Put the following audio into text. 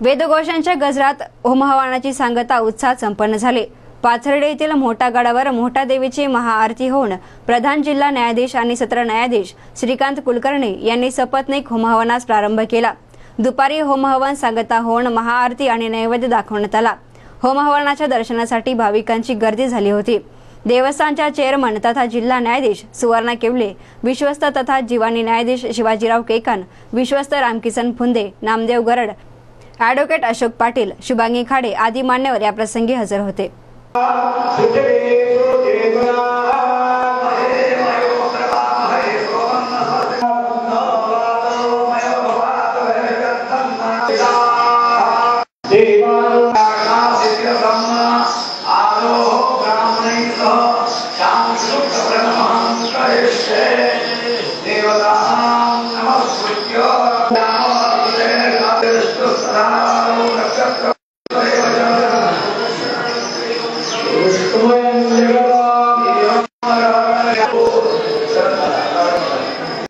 वेदघोषांच्या गजरात होमहवनाची सांगता उत्साहात संपन्न झाली। पाथर्डे येथील मोठा गडावर मोठा देवीची महाआरती होऊन प्रधान जिल्हा न्यायाधीश आणि सत्र न्यायाधीश श्रीकांत कुलकर्णी यांनी सपत्नीक होमहवनास प्रारंभ केला। दुपारी होमहवन सांगता होऊन महाआरती आणि नैवेद्य दाखवण्यात आला। होमहवनाच्या दर्शनासाठी भाविकांची गर्दी झाली होती। देवस्थानच्या चेअरमन तथा जिल्हा न्यायाधीश सुवर्णा केवले, विश्वस्त तथा जीवानी न्यायाधीश शिवाजीराव केकन, विश्वस्त रामकिसन फुंदे, नामदेव गरड, ॲडव्होकेट अशोक पाटील, शुभांगी खाडे आदी मान्यवर या प्रसंगी हजर होते। Gracias.